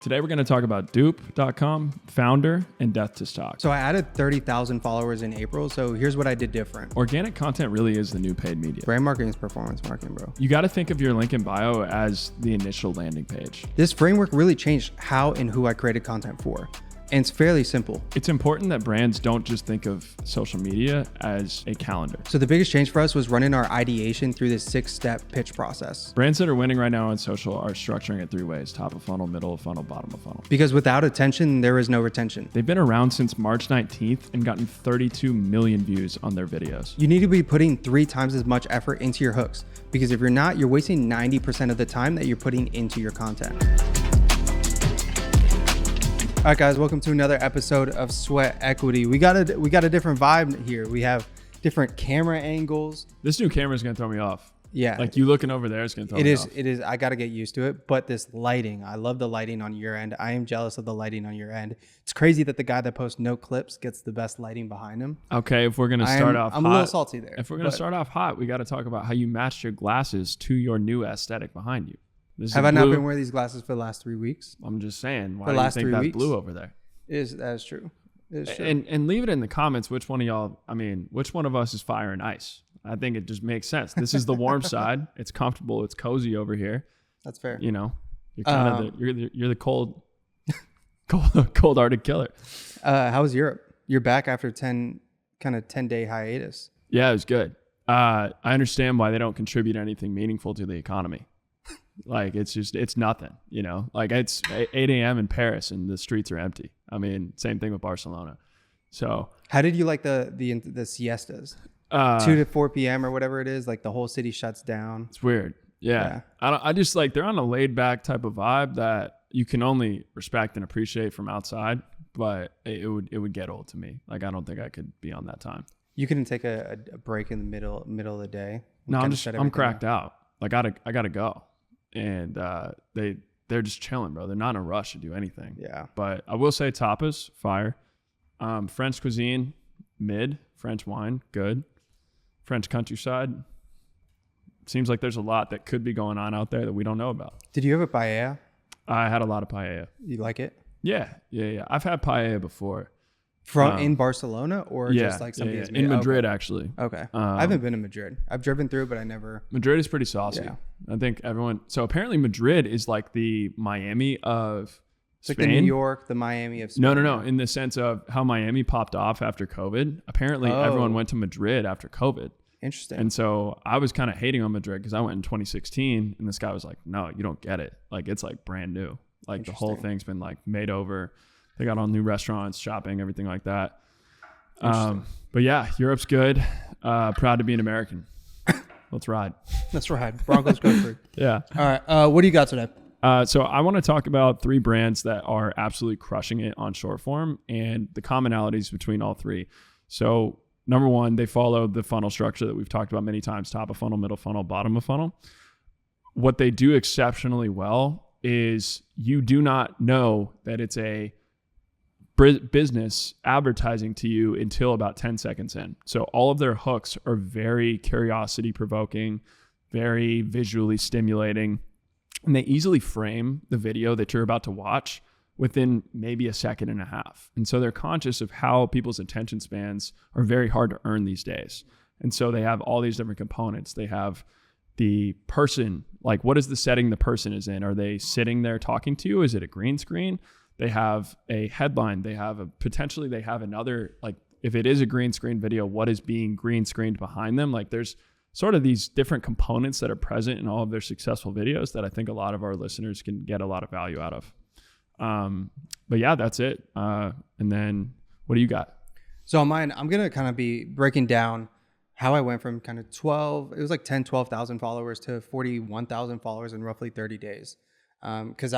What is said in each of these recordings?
Today we're going to talk about dupe.com, Foundr, and Death to Stock. So I added 30,000 followers in April. So here's what I did different. Organic content really is the new paid media. Brand marketing is performance marketing, bro. You got to think of your link in bio as the initial landing page. This framework really changed how and who I created content for. And it's fairly simple. It's important that brands don't just think of social media as a calendar. So the biggest change for us was running our ideation through this 6-step pitch process. Brands that are winning right now on social are structuring it 3 ways: top of funnel, middle of funnel, bottom of funnel. Because without attention, there is no retention. They've been around since March 19th and gotten 32 million views on their videos. You need to be putting 3 times as much effort into your hooks. Because if you're not, you're wasting 90% of the time that you're putting into your content. All right, guys, welcome to another episode of Sweat Equity. We got a different vibe here. We have different camera angles. This new camera is going to throw me off. Yeah. Like you looking over there is going to throw me off. It is. I got to get used to it. But this lighting, I love the lighting on your end. I am jealous of the lighting on your end. It's crazy that the guy that posts no clips gets the best lighting behind him. Okay, if we're going to start off I'm hot, a little salty there. If we're going to start off hot, we got to talk about how you matched your glasses to your new aesthetic behind you. Have I not been wearing these glasses for the last 3 weeks? I'm just saying. Why do you think that's blue over there? That is true. And leave it in the comments which one of us is fire and ice. I think it just makes sense. This is the warm side. It's comfortable. It's cozy over here. That's fair. You know, you're kind of you're the cold-hearted killer. How was Europe? You're back after 10-day hiatus. Yeah, it was good. I understand why they don't contribute anything meaningful to the economy. Like it's nothing, you know, like it's 8 a.m. in Paris and the streets are empty. I mean, same thing with Barcelona. So how did you like the siestas? 2 to 4 p.m. or whatever it is, like the whole city shuts down. It's weird. Yeah. I just like, they're on a laid back type of vibe that you can only respect and appreciate from outside, but it would get old to me. Like, I don't think I could be on that time. You couldn't take a break in the middle of the day? No, I'm cracked out. Like I gotta go. And they're just chilling, bro. They're not in a rush to do anything. Yeah. But I will say tapas, fire. French cuisine, mid. French wine, good. French countryside. Seems like there's a lot that could be going on out there that we don't know about. Did you have a paella? I had a lot of paella. You like it? Yeah. I've had paella before. In Barcelona or just like somebody has made in Madrid, actually. Okay. I haven't been to Madrid. I've driven through, but I never. Madrid is pretty saucy. Yeah. I think so apparently Madrid is like the Miami of Spain. Like the New York, the Miami of Spain. No. In the sense of how Miami popped off after COVID. Apparently everyone went to Madrid after COVID. Interesting. And so I was kind of hating on Madrid because I went in 2016 and this guy was like, no, you don't get it. Like it's like brand new. Like the whole thing's been like made over. They got all new restaurants, shopping, everything like that. But yeah, Europe's good. Proud to be an American. Let's ride. Let's ride. Broncos go for it. Yeah. All right. What do you got today? So I want to talk about 3 brands that are absolutely crushing it on short form and the commonalities between all 3. So number 1, they follow the funnel structure that we've talked about many times: top of funnel, middle funnel, bottom of funnel. What they do exceptionally well is you do not know that it's a business advertising to you until about 10 seconds in. So all of their hooks are very curiosity provoking, very visually stimulating, and they easily frame the video that you're about to watch within maybe a second and a half. And so they're conscious of how people's attention spans are very hard to earn these days. And so they have all these different components. They have the person, like what is the setting the person is in? Are they sitting there talking to you? Is it a green screen? They have a headline. They have another, like if it is a green screen video, what is being green screened behind them? Like there's sort of these different components that are present in all of their successful videos that I think a lot of our listeners can get a lot of value out of. But yeah, that's it. And then what do you got? So on mine, I'm going to kind of be breaking down how I went from kind of 12,000 followers to 41,000 followers in roughly 30 days. Because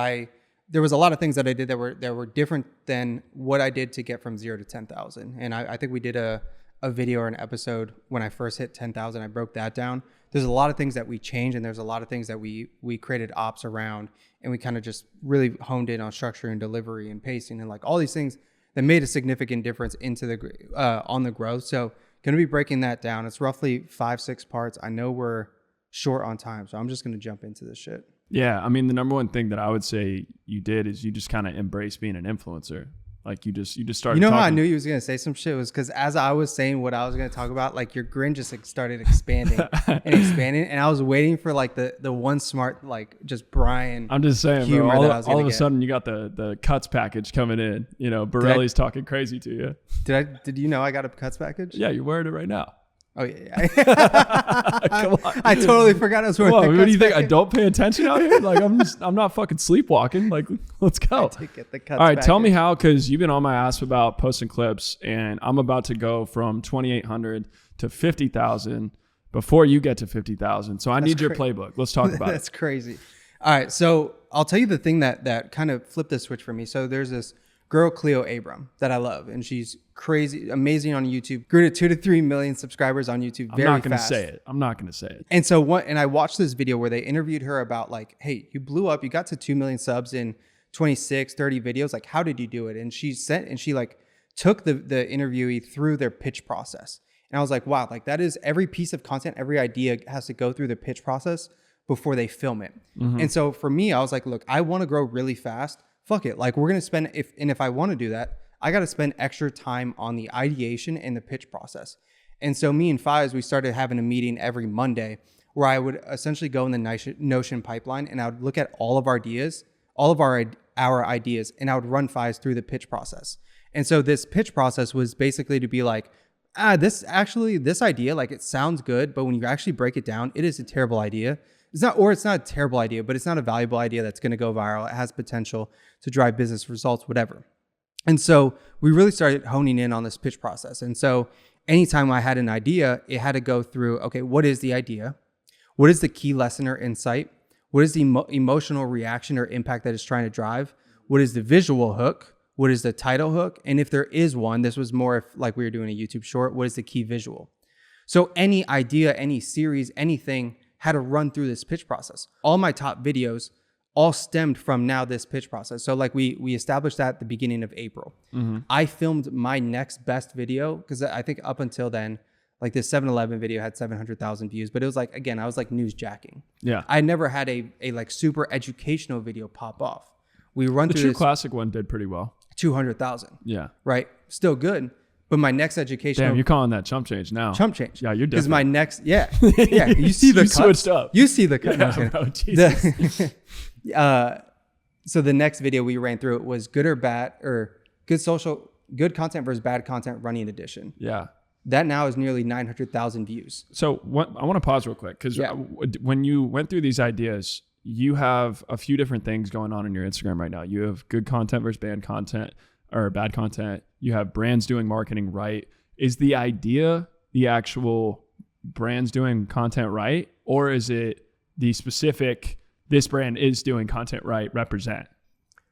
there was a lot of things that I did that were different than what I did to get from 0 to 10,000. And I think we did a video or an episode when I first hit 10,000. I broke that down. There's a lot of things that we changed, and there's a lot of things that we created ops around, and we kind of just really honed in on structure and delivery and pacing and like all these things that made a significant difference on the growth. So going to be breaking that down. It's roughly 5-6 parts. I know we're short on time, so I'm just going to jump into this shit. Yeah. I mean, the number one thing that I would say you did is you just kind of embrace being an influencer. Like you just started. You know how I knew you was gonna say some shit was because as I was saying what I was gonna talk about, like your grin just like started expanding and expanding, and I was waiting for like the one smart like just Brian. I'm just saying, bro. All of a sudden you got the cuts package coming in. You know, Borelli's talking crazy to you. Did you know I got a cuts package? Yeah, you're wearing it right now. Oh yeah. Come on. I totally forgot I was wearing. What do you think? I don't pay attention out here? Like I'm not fucking sleepwalking. Like let's go. All right, tell me how, because you've been on my ass about posting clips, and I'm about to go from 2,800 to 50,000 before you get to 50,000. So I need your playbook. Let's talk about it. That's crazy. All right, so I'll tell you the thing that kind of flipped the switch for me. So there's this girl, Cleo Abram, that I love, and she's crazy, amazing on YouTube. Grew to 2 to 3 million subscribers on YouTube very fast. I'm not gonna say it. And so and I watched this video where they interviewed her about like, hey, you blew up, you got to 2 million subs in 26, 30 videos. Like, how did you do it? And she like took the interviewee through their pitch process. And I was like, wow, like that is every piece of content, every idea has to go through the pitch process before they film it. Mm-hmm. And so for me, I was like, look, I want to grow really fast. Fuck it. Like we're going to spend, if I want to do that, I got to spend extra time on the ideation and the pitch process. And so me and Fives, we started having a meeting every Monday where I would essentially go in the Notion pipeline and I would look at all of our ideas, our ideas, and I would run Fives through the pitch process. And so this pitch process was basically to be like, this idea, like it sounds good, but when you actually break it down, it is a terrible idea. It's not a terrible idea, but it's not a valuable idea that's going to go viral. It has potential to drive business results, whatever. And so we really started honing in on this pitch process. And so anytime I had an idea, it had to go through, okay, what is the idea? What is the key lesson or insight? What is the emotional reaction or impact that it's trying to drive? What is the visual hook? What is the title hook? And if there is one, this was more if like we were doing a YouTube short, what is the key visual? So any idea, any series, anything had to run through this pitch process. All my top videos all stemmed from now this pitch process. So like we established that at the beginning of April. Mm-hmm. I filmed my next best video because I think up until then, like this 7-Eleven video had 700,000 views, but it was like, again, I was like news jacking. Yeah. I never had a like super educational video pop off. We run through the True Classic one did pretty well. 200,000. Yeah. Right. Still good. But my next educational... Damn, you're calling that chump change now. Chump change. Yeah, you're different. Because my next... Yeah. Yeah. You see the you switched up. You see the cut. Yeah, bro, Jesus. So the next video we ran through it was good or bad, or good content versus bad content running edition. Yeah. That now is nearly 900,000 views. So I want to pause real quick because when you went through these ideas, you have a few different things going on in your Instagram right now. You have good content versus bad content. Or bad content. You have brands doing marketing right. Is the idea the actual brands doing content right? Or is it the specific, this brand is doing content right, represent?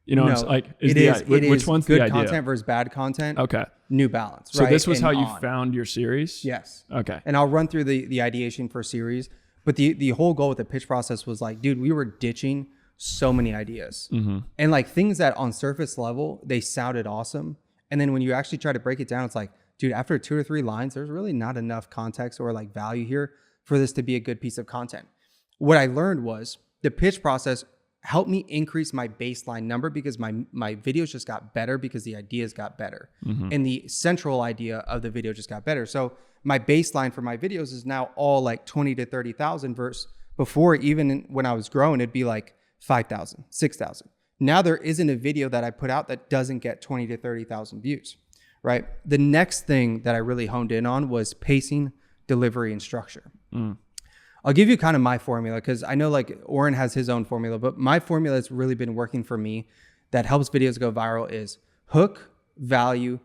You know, no, like, which one's the idea? Good content versus bad content. Okay. New Balance. So right? this was how you found your series? Yes. Okay. And I'll run through the ideation for series. But the whole goal with the pitch process was like, dude, we were ditching so many ideas and like things that on surface level, they sounded awesome. And then when you actually try to break it down, it's like, dude, after 2 or 3 lines, there's really not enough context or like value here for this to be a good piece of content. What I learned was the pitch process helped me increase my baseline number because my videos just got better because the ideas got better. And the central idea of the video just got better. So my baseline for my videos is now all like 20 to 30,000 versus before, even when I was growing, it'd be like 5,000, 6,000. Now there isn't a video that I put out that doesn't get 20 to 30,000 views, right? The next thing that I really honed in on was pacing, delivery, and structure. I'll give you kind of my formula because I know like Oren has his own formula, but my formula that's really been working for me that helps videos go viral is hook, value,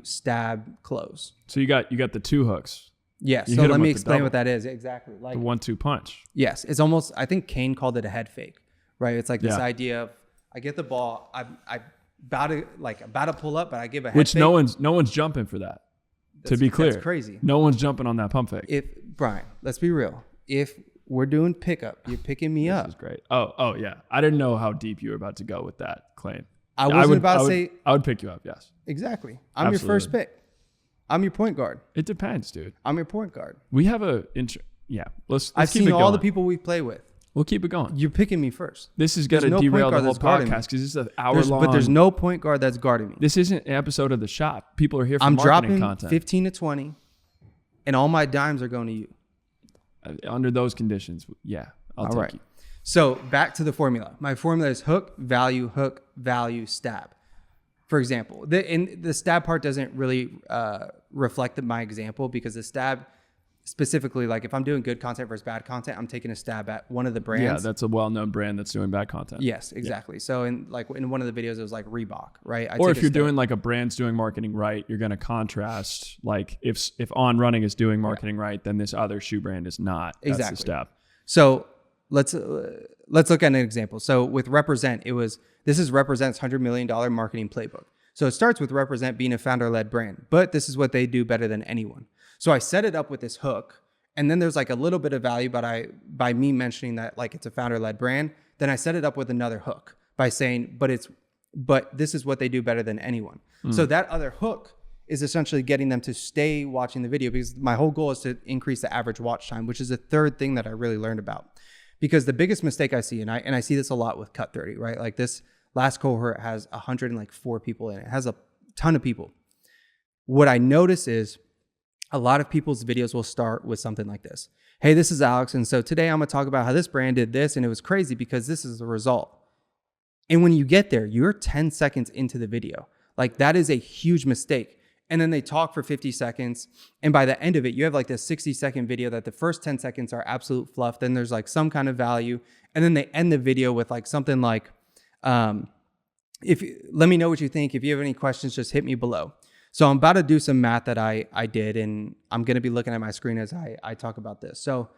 stab, close. So you got the 2 hooks. Yeah, so let me explain what that is. Exactly. Like the 1-2 punch. Yes, it's almost, I think Kane called it a head fake, right? It's like this idea of I get the ball, I'm about to pull up, but I give a head Which fake. no one's jumping for that. To be clear. That's crazy. No one's jumping on that pump fake. Brian, let's be real. If we're doing pickup, you're picking me up. This is great. Oh yeah. I didn't know how deep you were about to go with that claim. I would pick you up, yes. Exactly. I'm Absolutely. Your first pick. I'm your point guard. It depends, dude. I'm your point guard. We have I've seen all the people we play with. We'll keep it going. You're picking me first. This is going to derail the whole podcast because this is an hour long. But there's no point guard that's guarding me. This isn't an episode of The Shop. People are here for I'm marketing dropping content. 15 to 20, and all my dimes are going to you. Under those conditions, yeah, I'll take you. So back to the formula. My formula is hook, value, stab. For example, the stab part doesn't really reflect my example because the stab specifically, like if I'm doing good content versus bad content, I'm taking a stab at one of the brands. Yeah, that's a well-known brand that's doing bad content. Yes, exactly. Yeah. So in one of the videos, it was like Reebok, right? Or if you're doing like a brand's doing marketing right, you're going to contrast. Like if On Running is doing marketing right, then this other shoe brand is not. That's exactly. The stab. So let's look at an example. So with Represent, this is Represent's $100 million marketing playbook. So it starts with Represent being a founder-led brand, but this is what they do better than anyone. So I set it up with this hook, and then there's like a little bit of value, but by me mentioning that like it's a founder-led brand, then I set it up with another hook by saying, but this is what they do better than anyone. So that other hook is essentially getting them to stay watching the video because my whole goal is to increase the average watch time, which is the third thing that I really learned about. Because the biggest mistake I see, and I see this a lot with Cut 30, right? Like this last cohort has 104 people in it. It has a ton of people. What I notice is a lot of people's videos will start with something like this. Hey, this is Alex. And so today I'm going to talk about how this brand did this. And it was crazy because this is the result. And when you get there, you're 10 seconds into the video. Like that is a huge mistake. And then they talk for 50 seconds. And by the end of it, you have like this 60-second video that the first 10 seconds are absolute fluff. Then there's like some kind of value. And then they end the video with like something like, let me know what you think. If you have any questions, just hit me below. So I'm about to do some math that I did, and I'm going to be looking at my screen as I talk about this. So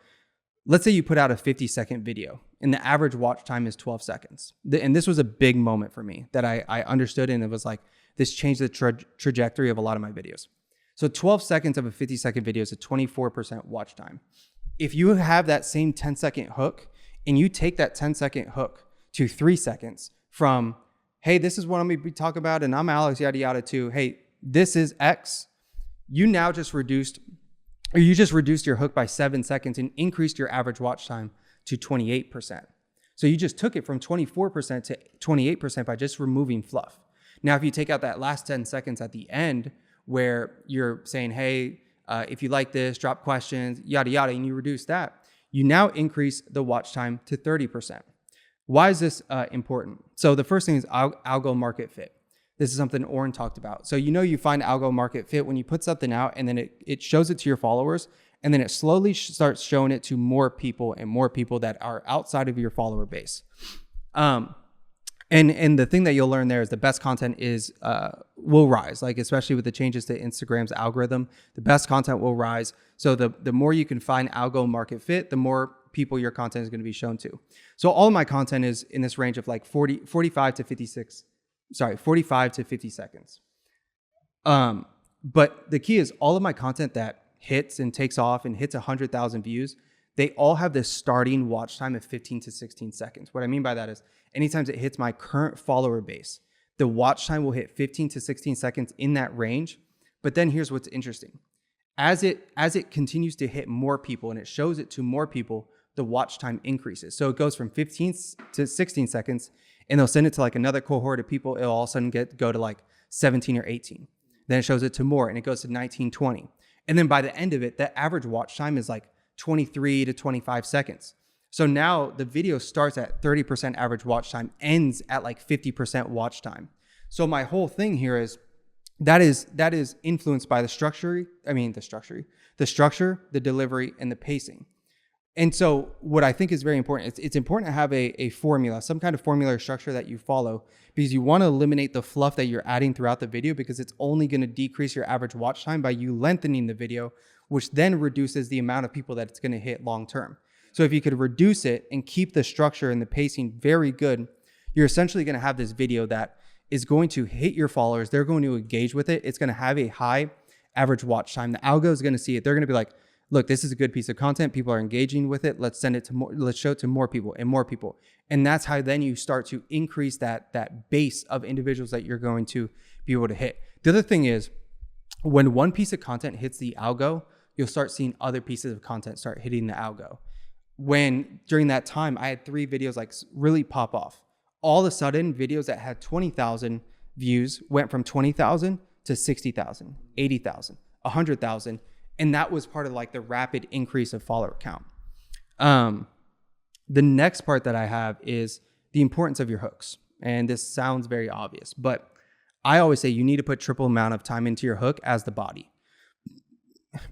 let's say you put out a 50-second video, and the average watch time is 12 seconds. And this was a big moment for me that I understood, and it was like, this changed the trajectory of a lot of my videos. So 12 seconds of a 50-second video is a 24% watch time. If you have that same 10-second hook, and you take that 10-second hook to 3 seconds from, hey, this is what I'm going to be talking about, and I'm Alex, yada, yada, to, hey, this is X, you just reduced your hook by 7 seconds and increased your average watch time to 28%. So you just took it from 24% to 28% by just removing fluff. Now, if you take out that last 10 seconds at the end where you're saying, hey, if you like this, drop questions, yada, yada, and you reduce that, you now increase the watch time to 30%. Why is this important? So the first thing is algo market fit. This is something Oren talked about. So you find algo market fit when you put something out and then it shows it to your followers and then it slowly starts showing it to more people and more people that are outside of your follower base. And the thing that you'll learn there is the best content will rise, like especially with the changes to Instagram's algorithm, the best content will rise. So the more you can find algo market fit, the more people your content is going to be shown to. So all of my content is in this range of like 45 to 50 seconds. But the key is all of my content that hits and takes off and hits 100,000 views, they all have this starting watch time of 15 to 16 seconds. What I mean by that is anytime it hits my current follower base, the watch time will hit 15 to 16 seconds in that range. But then here's what's interesting. As it continues to hit more people and it shows it to more people, the watch time increases. So it goes from 15 to 16 seconds and they'll send it to like another cohort of people. It'll all of a sudden go to like 17 or 18. Then it shows it to more and it goes to 19, 20. And then by the end of it, the average watch time is like 23 to 25 seconds. So now the video starts at 30% average watch time, ends at like 50% watch time. So my whole thing here is that is influenced by the structure, the delivery, and the pacing. And so what I think is very important, it's important to have a formula, some kind of formula or structure that you follow, because you want to eliminate the fluff that you're adding throughout the video, because it's only going to decrease your average watch time by you lengthening the video, which then reduces the amount of people that it's going to hit long term. So if you could reduce it and keep the structure and the pacing very good, you're essentially going to have this video that is going to hit your followers. They're going to engage with it. It's going to have a high average watch time. The algo is going to see it. They're going to be like, look, this is a good piece of content. People are engaging with it. Let's send it to more. Let's show it to more people and more people. And that's how then you start to increase that base of individuals that you're going to be able to hit. The other thing is when one piece of content hits the algo, you'll start seeing other pieces of content start hitting the algo. when during that time, I had 3 videos like really pop off. All of a sudden, videos that had 20,000 views went from 20,000 to 60,000, 80,000, 100,000. And that was part of like the rapid increase of follower count. The next part that I have is the importance of your hooks. And this sounds very obvious, but I always say you need to put triple amount of time into your hook as the body.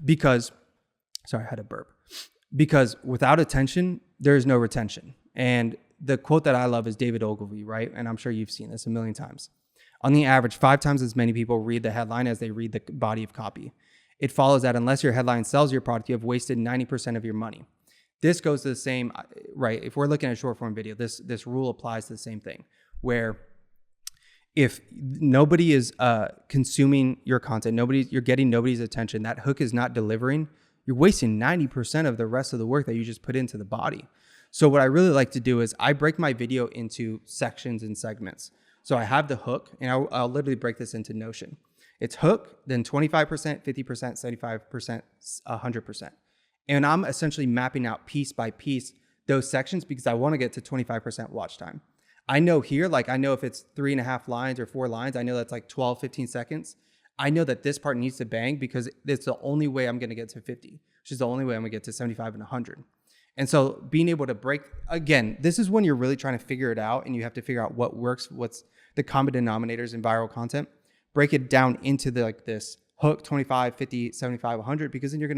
Because, sorry, I had a burp. Because without attention, there is no retention. And the quote that I love is David Ogilvy, right? And I'm sure you've seen this a million times. On the average, 5 times as many people read the headline as they read the body of copy. It follows that unless your headline sells your product, you have wasted 90% of your money. This goes to the same, right? If we're looking at a short form video, this rule applies to the same thing, where if nobody is consuming your content, you're getting nobody's attention, that hook is not delivering, you're wasting 90% of the rest of the work that you just put into the body. So what I really like to do is I break my video into sections and segments. So I have the hook, and I'll literally break this into Notion. It's hook, then 25%, 50%, 75%, 100%. And I'm essentially mapping out piece by piece those sections because I want to get to 25% watch time. I know here, like I know if it's 3.5 lines or 4 lines, I know that's like 12, 15 seconds. I know that this part needs to bang because it's the only way I'm going to get to 50, which is the only way I'm going to get to 75 and 100. And so being able to break, again, this is when you're really trying to figure it out and you have to figure out what works, what's the common denominators in viral content, break it down into this hook 25, 50, 75, 100, because then you're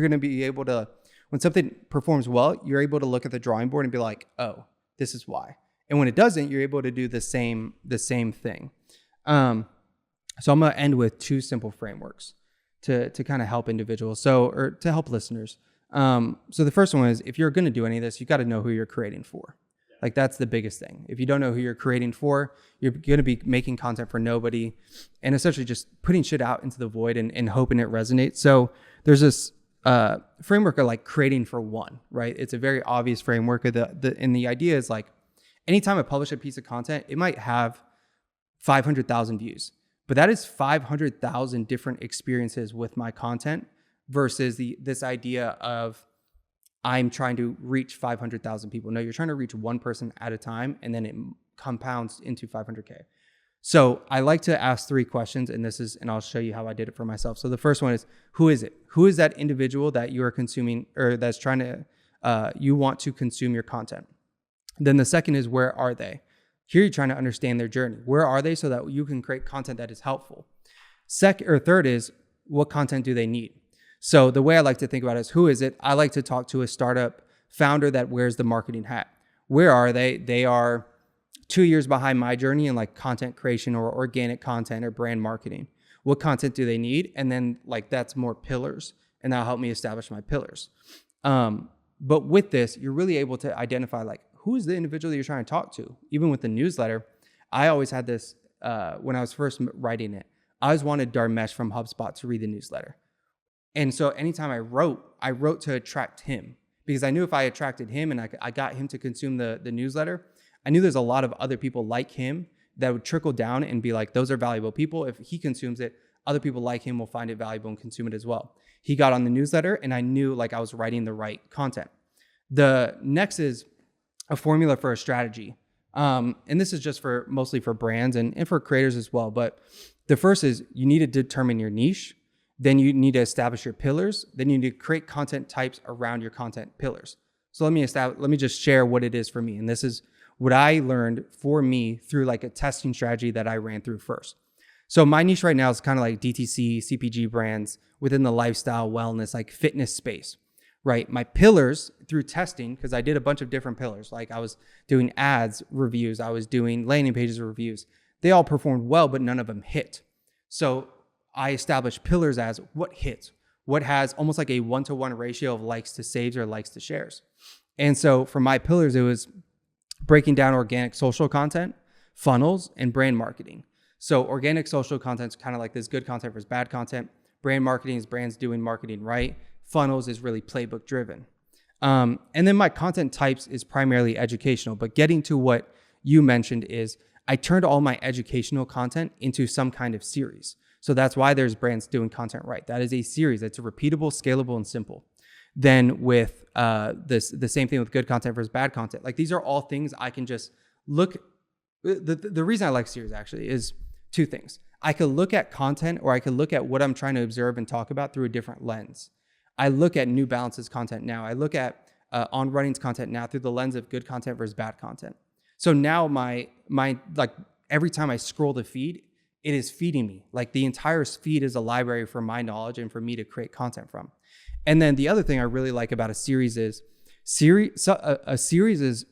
going to be able to, when something performs well, you're able to look at the drawing board and be like, oh, this is why. And when it doesn't, you're able to do the same thing. So I'm going to end with 2 simple frameworks to kind of help individuals, or to help listeners. So the first one is, if you're going to do any of this, you got to know who you're creating for. Like that's the biggest thing. If you don't know who you're creating for, you're going to be making content for nobody and essentially just putting shit out into the void and hoping it resonates. So there's this framework of like creating for one, right? It's a very obvious framework. And the idea is like, anytime I publish a piece of content, it might have 500,000 views, but that is 500,000 different experiences with my content versus this idea of I'm trying to reach 500,000 people. No, you're trying to reach one person at a time, and then it compounds into 500K. So I like to ask 3 questions, and I'll show you how I did it for myself. So the first one is, who is it? Who is that individual that you are consuming, or that's trying to, you want to consume your content? Then the second is, where are they? Here you're trying to understand their journey. Where are they so that you can create content that is helpful? Third is, what content do they need? So the way I like to think about it is, who is it? I like to talk to a startup founder that wears the marketing hat. Where are they? They are 2 years behind my journey in like content creation or organic content or brand marketing. What content do they need? And then like that's more pillars, and that'll help me establish my pillars. But with this, you're really able to identify like, who is the individual that you're trying to talk to? Even with the newsletter, I always had this, when I was first writing it, I always wanted Dharmesh from HubSpot to read the newsletter. And so anytime I wrote to attract him, because I knew if I attracted him and I got him to consume the newsletter, I knew there's a lot of other people like him that would trickle down and be like, those are valuable people. If he consumes it, other people like him will find it valuable and consume it as well. He got on the newsletter, and I knew like I was writing the right content. The next is a formula for a strategy. And this is just mostly for brands and for creators as well. But the first is, you need to determine your niche. Then you need to establish your pillars. Then you need to create content types around your content pillars. So let me just share what it is for me. And this is what I learned for me through like a testing strategy that I ran through first. So my niche right now is kind of like DTC, CPG brands within the lifestyle, wellness, like fitness space, right? My pillars through testing, because I did a bunch of different pillars. Like I was doing ads reviews, I was doing landing pages reviews. They all performed well, but none of them hit. So I established pillars as what hits, what has almost like a 1-to-1 ratio of likes to saves or likes to shares. And so for my pillars, it was breaking down organic social content, funnels, and brand marketing. So organic social content is kind of like this good content versus bad content. Brand marketing is brands doing marketing right. Funnels is really playbook driven. And then my content types is primarily educational, but getting to what you mentioned is I turned all my educational content into some kind of series. So that's why there's brands doing content right. That is a series. It's repeatable, scalable, and simple. Then with the same thing with good content versus bad content. Like these are all things I can just look. The reason I like series actually is two things. I could look at content, or I could look at what I'm trying to observe and talk about through a different lens. I look at New Balance's content now. I look at On Running's content now through the lens of good content versus bad content. So now my like every time I scroll the feed, it is feeding me. Like the entire feed is a library for my knowledge and for me to create content from. And then the other thing I really like about a series is a series is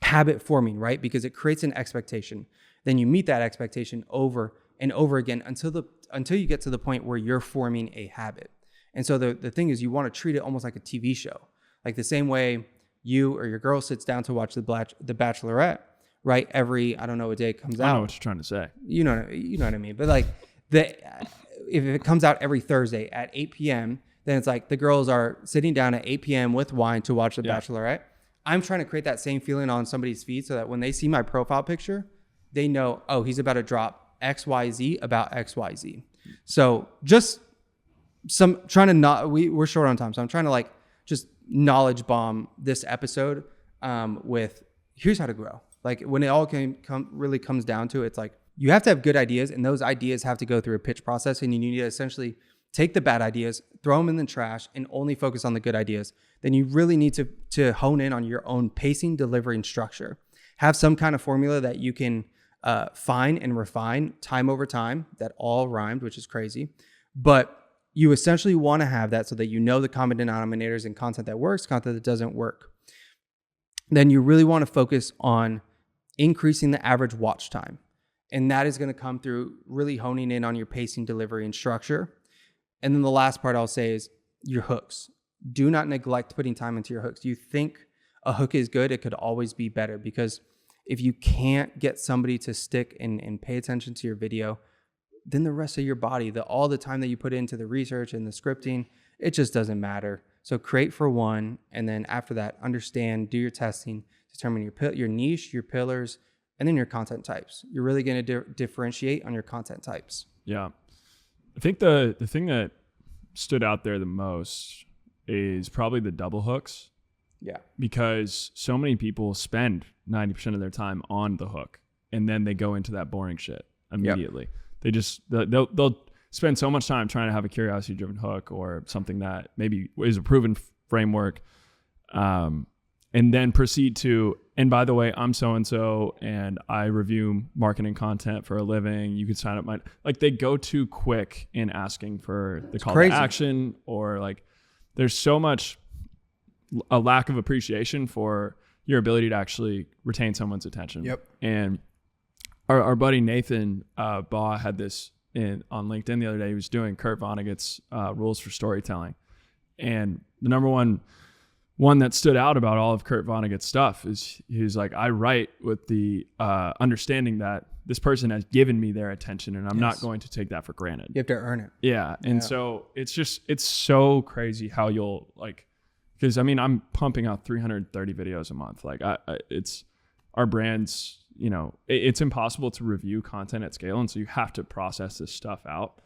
habit forming, right? Because it creates an expectation. Then you meet that expectation over and over again until you get to the point where you're forming a habit. And so the thing is, you want to treat it almost like a TV show, like the same way you or your girl sits down to watch The Bachelorette, right? Every, I don't know what day it comes out. I know what you're trying to say. You know what I mean. But like if it comes out every Thursday at 8 p.m., then it's like the girls are sitting down at 8 p.m. with wine to watch The Bachelorette. I'm trying to create that same feeling on somebody's feed so that when they see my profile picture, they know, oh, he's about to drop XYZ about XYZ. So just we're short on time. So I'm trying to like just knowledge bomb this episode with here's how to grow. Like when it all really comes down to it, it's like you have to have good ideas, and those ideas have to go through a pitch process, and you need to essentially take the bad ideas, throw them in the trash, and only focus on the good ideas. Then you really need to hone in on your own pacing, delivery, and structure. Have some kind of formula that you can fine and refine time over time. That all rhymed, which is crazy. But you essentially want to have that so that you know the common denominators in content that works, content that doesn't work. Then you really want to focus on increasing the average watch time. And that is going to come through really honing in on your pacing, delivery, and structure. And then the last part I'll say is your hooks. Do not neglect putting time into your hooks. You think a hook is good, it could always be better, because if you can't get somebody to stick and pay attention to your video, then the rest of your body, all the time that you put into the research and the scripting, it just doesn't matter. So create for one, and then after that, understand, do your testing, determine your niche, your pillars, and then your content types. You're really going to differentiate on your content types. Yeah. I think the thing that stood out there the most is probably the double hooks. Yeah. Because so many people spend 90% of their time on the hook, and then they go into that boring shit immediately. Yep. They'll spend so much time trying to have a curiosity driven hook or something that maybe is a proven framework, and then proceed to, and by the way, I'm so-and-so and I review marketing content for a living. You could sign up like they go too quick in asking for the call to action, or like there's so much a lack of appreciation for your ability to actually retain someone's attention. Yep. And our buddy Nathan Baugh had this on LinkedIn the other day. He was doing Kurt Vonnegut's rules for storytelling. And the number one that stood out about all of Kurt Vonnegut's stuff is he's like, I write with the understanding that this person has given me their attention, and I'm not going to take that for granted. You have to earn it. Yeah. And so it's so crazy how you'll like, because I mean, I'm pumping out 330 videos a month. Like it's our brands, it's impossible to review content at scale. And so you have to process this stuff out.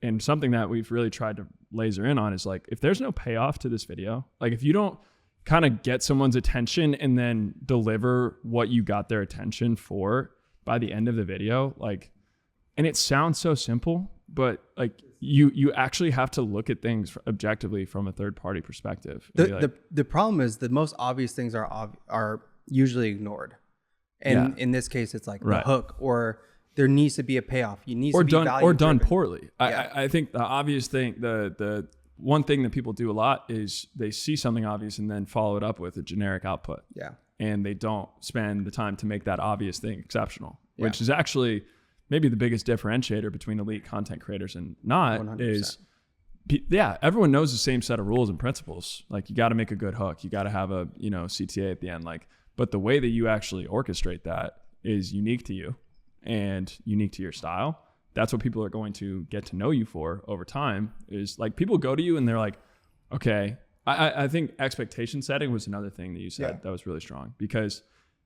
And something that we've really tried to laser in on is like, if there's no payoff to this video, like if you don't kind of get someone's attention and then deliver what you got their attention for by the end of the video, like, and it sounds so simple, but like you actually have to look at things objectively from a third party perspective. The problem is the most obvious things are usually ignored. And in this case, it's like the hook, or there needs to be a payoff. You need to be done poorly. I think the obvious thing, the one thing that people do a lot is they see something obvious and then follow it up with a generic output. Yeah. And they don't spend the time to make that obvious thing exceptional, which is actually maybe the biggest differentiator between elite content creators and not 100%. Is, everyone knows the same set of rules and principles. Like you got to make a good hook. You got to have a, CTA at the end. Like, but the way that you actually orchestrate that is unique to you and unique to your style. That's what people are going to get to know you for over time. Is like people go to you and they're like, okay, I think expectation setting was another thing that you said that was really strong, because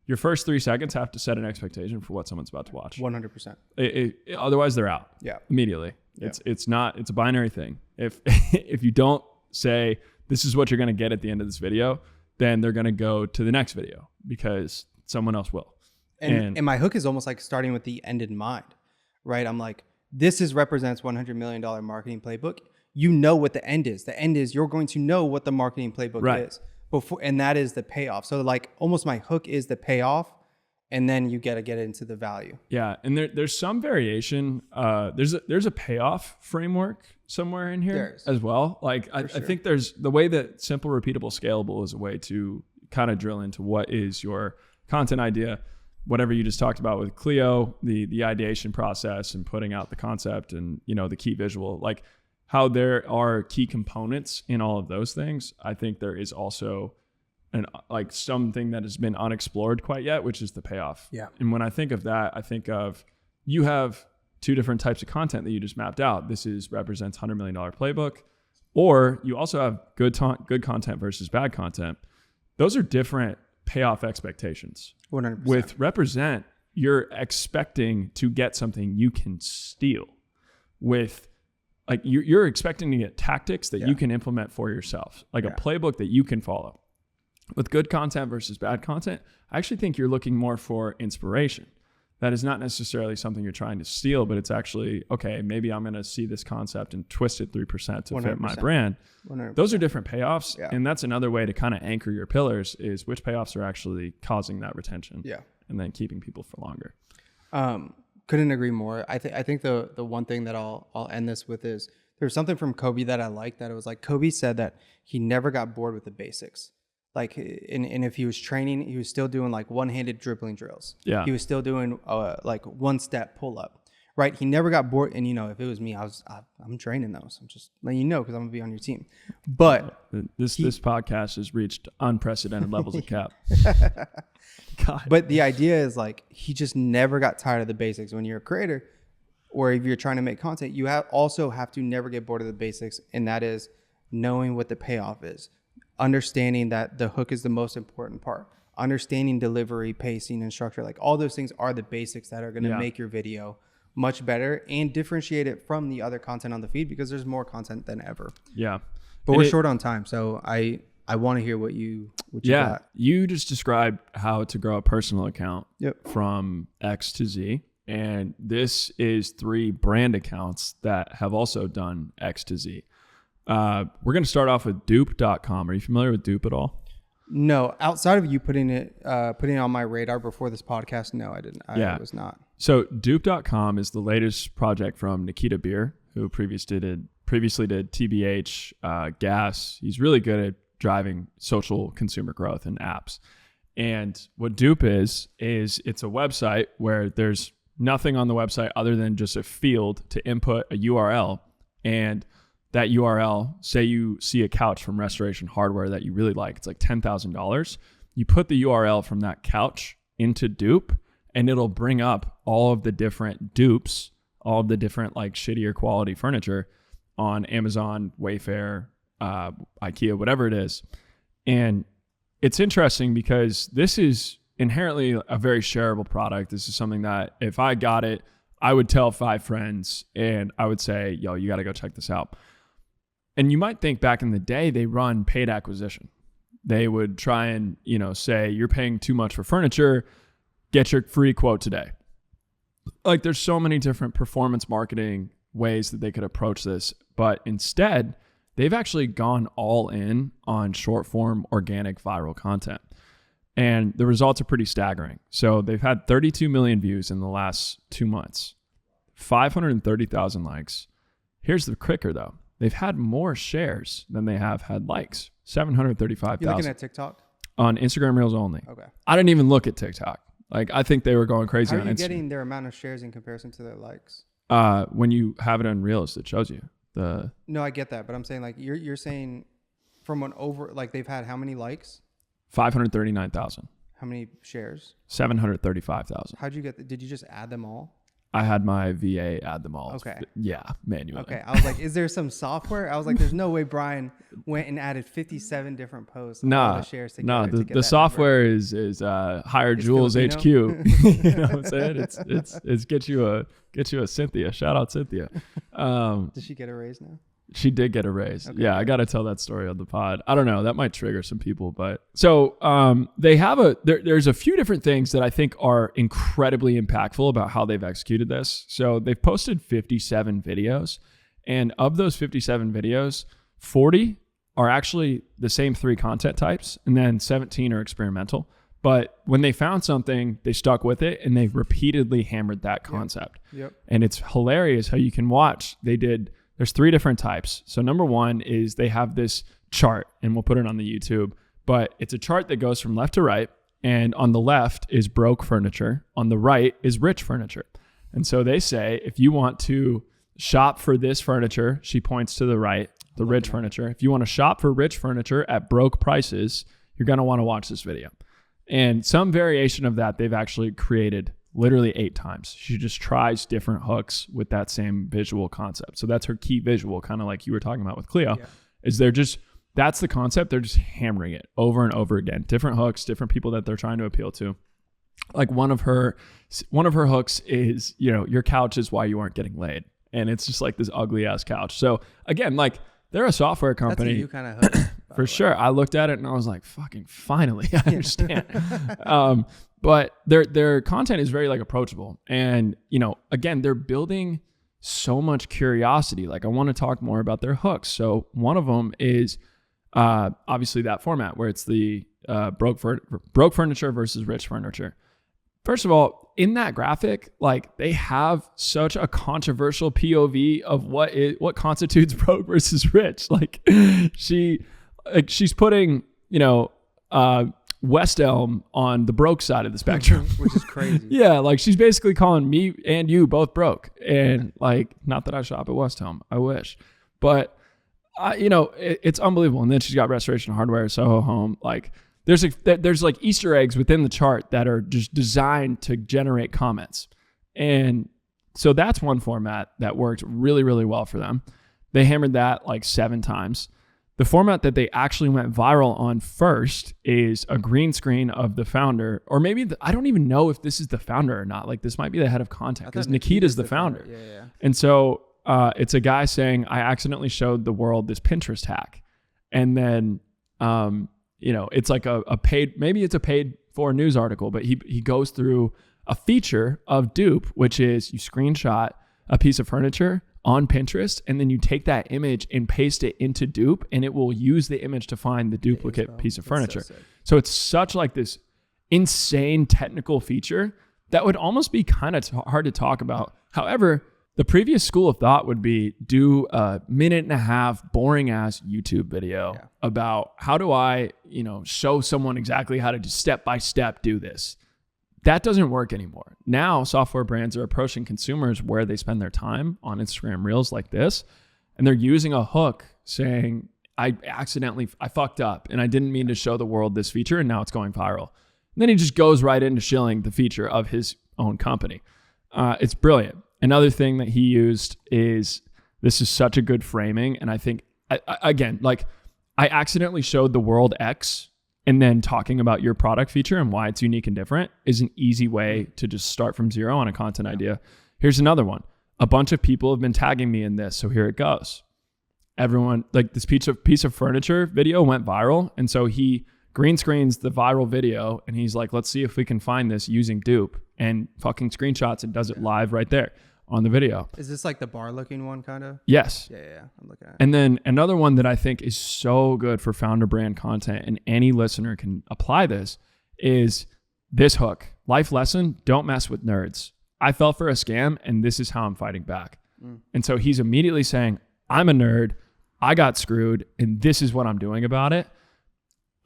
your first 3 seconds have to set an expectation for what someone's about to watch. 100%. Otherwise they're out immediately. It's a binary thing. If you don't say this is what you're going to get at the end of this video, then they're going to go to the next video because someone else will. And my hook is almost like starting with the end in mind, right? I'm like, this represents $100 million marketing playbook. You know what the end is. The end is you're going to know what the marketing playbook is before, and that is the payoff. So like almost my hook is the payoff, and then you got to get into the value. Yeah, and there's some variation. There's a payoff framework somewhere in here as well. Like I think there's the way that simple, repeatable, scalable is a way to kind of drill into what is your content idea. Whatever you just talked about with Clio, the ideation process and putting out the concept and, you know, the key visual, like how there are key components in all of those things. I think there is also something that has been unexplored quite yet, which is the payoff. Yeah. And when I think of that, I think of you have two different types of content that you just mapped out. This represents $100 million playbook, or you also have good content versus bad content. Those are different payoff expectations. 100%. With represent, you're expecting to get something you can steal. With like you're expecting to get tactics that you can implement for yourself, like a playbook that you can follow. With good content versus bad content, I actually think you're looking more for inspiration. That is not necessarily something you're trying to steal, but it's actually, okay, maybe I'm going to see this concept and twist it 3% to 100%. Fit my brand. 100%. Those are different payoffs. Yeah. And that's another way to kind of anchor your pillars is which payoffs are actually causing that retention. Yeah. And then keeping people for longer. Couldn't agree more. I think the one thing that I'll end this with is there's something from Kobe that I like, that it was like Kobe said that he never got bored with the basics. Like, and if he was training, he was still doing like one-handed dribbling drills. Yeah. He was still doing like one-step pull-up, right? He never got bored. And, you know, if it was me, I'm training those. I'm just letting you know because I'm going to be on your team. But this podcast has reached unprecedented levels of cap. God. But the idea is like he just never got tired of the basics. When you're a creator or if you're trying to make content, you also have to never get bored of the basics. And that is knowing what the payoff is. Understanding that the hook is the most important part, understanding delivery, pacing, and structure. Like all those things are the basics that are going to make your video much better and differentiate it from the other content on the feed because there's more content than ever. Yeah. But we're short on time. So I want to hear what you got. You just described how to grow a personal account from X to Z. And this is 3 brand accounts that have also done X to Z. We're going to start off with dupe.com. Are you familiar with Dupe at all? No, outside of you putting it on my radar before this podcast, no, I didn't. I was not. So dupe.com is the latest project from Nikita Beer, who previously did TBH, Gas. He's really good at driving social consumer growth in apps. And what Dupe is it's a website where there's nothing on the website other than just a field to input a URL. And that URL, say you see a couch from Restoration Hardware that you really like, it's like $10,000. You put the URL from that couch into Dupe, and it'll bring up all of the different dupes, all of the different like shittier quality furniture on Amazon, Wayfair, IKEA, whatever it is. And it's interesting because this is inherently a very shareable product. This is something that if I got it, I would tell 5 friends and I would say, yo, you got to go check this out. And you might think back in the day, they run paid acquisition. They would try and, say you're paying too much for furniture, get your free quote today. Like there's so many different performance marketing ways that they could approach this. But instead, they've actually gone all in on short form, organic, viral content. And the results are pretty staggering. So they've had 32 million views in the last 2 months, 530,000 likes. Here's the kicker though. They've had more shares than they have had likes, 735,000. You're looking at TikTok? On Instagram Reels only. Okay. I didn't even look at TikTok. Like I think they were going crazy on Instagram. How are you getting their amount of shares in comparison to their likes? When you have it on Reels, it shows you. No, I get that, but I'm saying like you're saying from an they've had how many likes? 539,000. How many shares? 735,000. How'd you get did you just add them all? I had my VA add them all. Okay. Yeah, manually. Okay. I was like, is there some software? I was like, there's no way Brian went and added 57 different posts. No, the software is Hire Jules HQ. You know what I'm saying? It's get you a Cynthia. Shout out Cynthia. Does she get a raise now? She did get a raise. Okay, yeah, I got to tell that story on the pod. I don't know. That might trigger some people, but so they have there's a few different things that I think are incredibly impactful about how they've executed this. So they've posted 57 videos, and of those 57 videos, 40 are actually the same 3 content types, and then 17 are experimental. But when they found something, they stuck with it, and they repeatedly hammered that concept. Yep. And it's hilarious how you can watch. There's 3 different types. So number 1 is they have this chart, and we'll put it on the YouTube, but it's a chart that goes from left to right. And on the left is broke furniture. On the right is rich furniture. And so they say, if you want to shop for this furniture, she points to the right, the rich furniture. If you want to shop for rich furniture at broke prices, you're going to want to watch this video. And some variation of that they've actually created literally 8 times. She just tries different hooks with that same visual concept. So that's her key visual, kind of like you were talking about with Cleo, is that's the concept. They're just hammering it over and over again. Different hooks, different people that they're trying to appeal to. Like one of her hooks is, your couch is why you aren't getting laid. And it's just like this ugly ass couch. So again, like they're a software company. That's a new kind of hook. For sure. I looked at it and I was like, fucking finally, I understand. But their content is very like approachable. And, again, they're building so much curiosity. Like I want to talk more about their hooks. So one of them is obviously that format where it's the broke furniture versus rich furniture. First of all, in that graphic, like they have such a controversial POV of what constitutes broke versus rich. Like she's putting, West Elm on the broke side of the spectrum, which is crazy. Yeah, like she's basically calling me and you both broke, and like, not that I shop at West Elm, I wish, but it's unbelievable. And then she's got Restoration Hardware, Soho Home. Like there's like Easter eggs within the chart that are just designed to generate comments, and so that's one format that worked really, really well for them. They hammered that like 7 times. The format that they actually went viral on first is a green screen of the founder, or maybe I don't even know if this is the founder or not. Like this might be the head of content because Nikita's the founder. Yeah. And so it's a guy saying, I accidentally showed the world this Pinterest hack. And then, it's like a paid, maybe it's a paid for news article, but he goes through a feature of dupe, which is you screenshot a piece of furniture on Pinterest, and then you take that image and paste it into dupe, and it will use the image to find the duplicate piece of furniture. So it's such like this insane technical feature that would almost be kind of hard to talk about. However, the previous school of thought would be do a 1.5-minute boring ass YouTube video about how do I, show someone exactly how to just step by step do this. That doesn't work anymore. Now, software brands are approaching consumers where they spend their time on Instagram Reels like this, and they're using a hook saying, I fucked up, and I didn't mean to show the world this feature, and now it's going viral. And then he just goes right into shilling the feature of his own company. It's brilliant. Another thing that he used is, this is such a good framing, and I think, again, like I accidentally showed the world X, and then talking about your product feature and why it's unique and different is an easy way to just start from zero on a content idea. Here's another one. A bunch of people have been tagging me in this, so here it goes. Everyone, like this piece of furniture video went viral, and so he green screens the viral video, and he's like, let's see if we can find this using dupe, and fucking screenshots and does it live right there on the video. Is this like the bar looking one kind of? Yes. Yeah. I'm looking at it. And then another one that I think is so good for founder brand content, and any listener can apply this, is this hook. Life lesson, don't mess with nerds. I fell for a scam, and this is how I'm fighting back. And so he's immediately saying, I'm a nerd, I got screwed, and this is what I'm doing about it.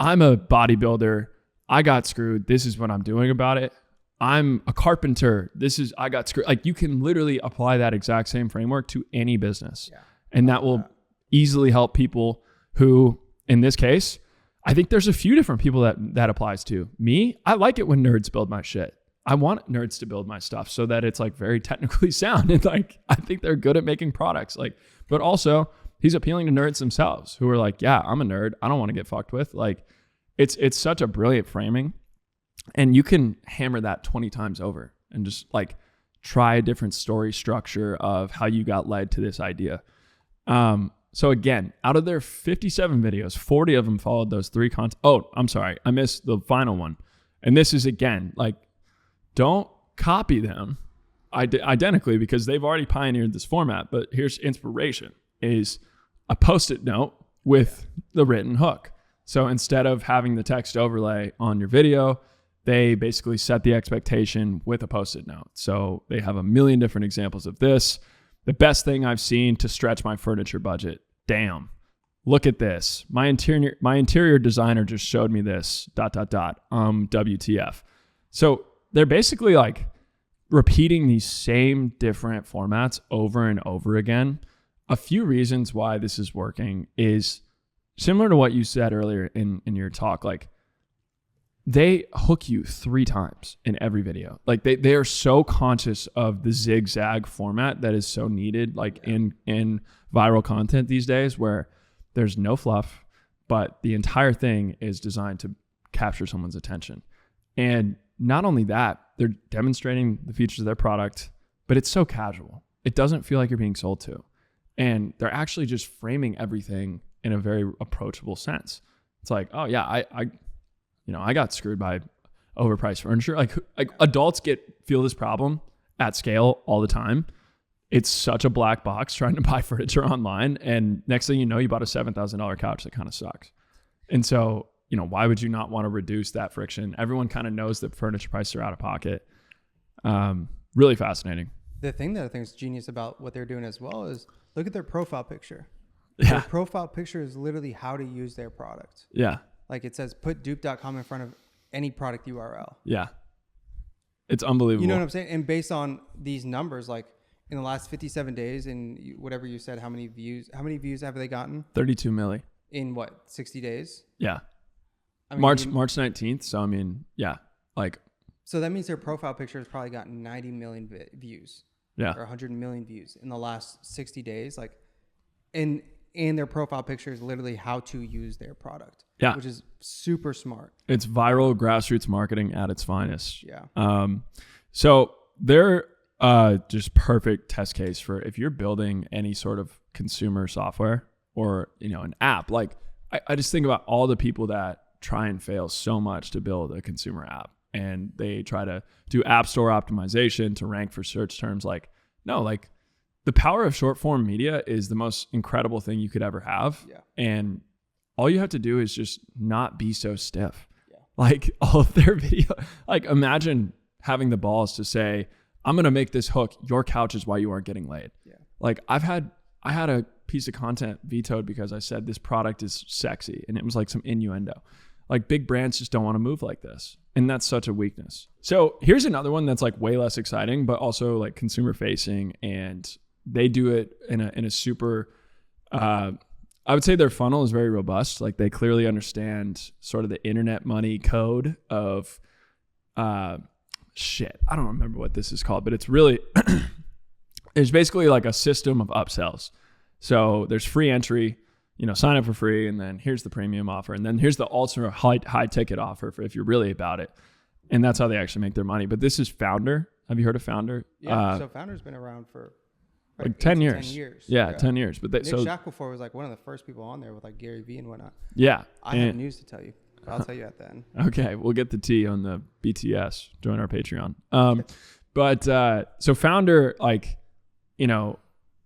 I'm a bodybuilder, I got screwed, this is what I'm doing about it. I'm a carpenter, I got screwed. Like you can literally apply that exact same framework to any business. Yeah. And that will easily help people who, in this case, I think there's a few different people that applies to. Me, I like it when nerds build my shit. I want nerds to build my stuff so that it's like very technically sound. And like, I think they're good at making products. Like, but also he's appealing to nerds themselves who are like, yeah, I'm a nerd, I don't want to get fucked with. Like it's such a brilliant framing. And you can hammer that 20 times over and just like try a different story structure of how you got led to this idea. So again, out of their 57 videos, 40 of them followed those three content. Oh, I'm sorry. I missed the final one. And this is, again, like, don't copy them identically because they've already pioneered this format. But here's inspiration is a Post-it note with the written hook. So instead of having the text overlay on your video, they basically set the expectation with a Post-it note. So they have a million different examples of this. The best thing I've seen to stretch my furniture budget. Damn. Look at this. My interior designer just showed me this. ... WTF. So they're basically like repeating these same different formats over and over again. A few reasons why this is working is similar to what you said earlier in your talk. Like, they hook you 3 times in every video. Like they are so conscious of the zigzag format that is so needed, like in viral content these days, where there's no fluff, but the entire thing is designed to capture someone's attention. And not only that, they're demonstrating the features of their product, but it's so casual. It doesn't feel like you're being sold to. And they're actually just framing everything in a very approachable sense. It's like, oh yeah, I got screwed by overpriced furniture. Like adults feel this problem at scale all the time. It's such a black box trying to buy furniture online. And next thing you know, you bought a $7,000 couch that kind of sucks. And so, why would you not want to reduce that friction? Everyone kind of knows that furniture prices are out of pocket. Really fascinating. The thing that I think is genius about what they're doing as well is look at their profile picture. Yeah. Their profile picture is literally how to use their product. Yeah. Like it says, put dupe.com in front of any product URL. Yeah. It's unbelievable. You know what I'm saying? And based on these numbers, like in the last 57 days and whatever you said, how many views have they gotten? 32 milli. In what, 60 days? Yeah. I mean, March 19th. So, I mean, yeah, like. So that means their profile picture has probably gotten 90 million views. Yeah. Or 100 million views in the last 60 days. Like, and their profile picture is literally how to use their product. Yeah. Which is super smart. It's viral grassroots marketing at its finest. Yeah. So they're just perfect test case for if you're building any sort of consumer software or, an app. Like I just think about all the people that try and fail so much to build a consumer app, and they try to do app store optimization to rank for search terms. Like, no, like the power of short form media is the most incredible thing you could ever have. Yeah. And all you have to do is just not be so stiff. Yeah. Like all of their video, like imagine having the balls to say, I'm going to make this hook. Your couch is why you aren't getting laid. Yeah. Like I had a piece of content vetoed because I said this product is sexy, and it was like some innuendo. Like big brands just don't want to move like this. And that's such a weakness. So here's another one that's like way less exciting, but also like consumer facing. And they do it in a super, I would say their funnel is very robust. Like they clearly understand sort of the internet money code of, shit. I don't remember what this is called, but it's really, it's basically like a system of upsells. So there's free entry, sign up for free, and then here's the premium offer, and then here's the ultra high ticket offer for if you're really about it. And that's how they actually make their money. But this is Foundr. Have you heard of Foundr? Yeah. So Foundr's been around for like 10 years. 10 years. Yeah, 10 years. But Nick Shackelford was like one of the first people on there with like Gary Vee and whatnot. Yeah. I have news to tell you. But I'll tell you at the end. Okay, we'll get the tea on the BTS. Join our Patreon. But so Foundr, like,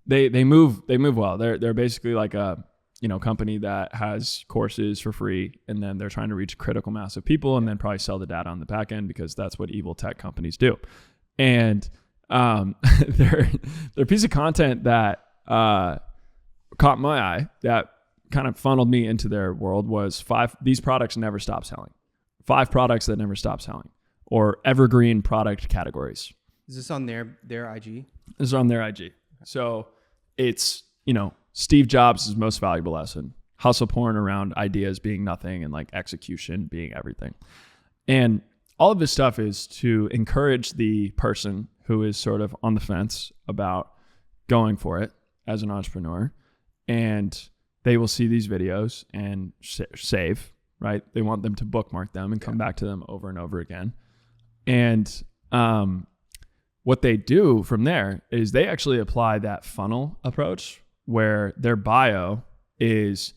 they move well. They're basically like a company that has courses for free, and then they're trying to reach a critical mass of people, and then probably sell the data on the back end because that's what evil tech companies do. And their piece of content that caught my eye, that kind of funneled me into their world, was these products never stop selling. 5 products that never stop selling, or evergreen product categories. Is this on their IG? This is on their IG. So it's, Steve Jobs' most valuable lesson: hustle porn around ideas being nothing and like execution being everything. And all of this stuff is to encourage the person who is sort of on the fence about going for it as an entrepreneur. And they will see these videos and save, right? They want them to bookmark them and come back to them over and over again. And what they do from there is they actually apply that funnel approach where their bio is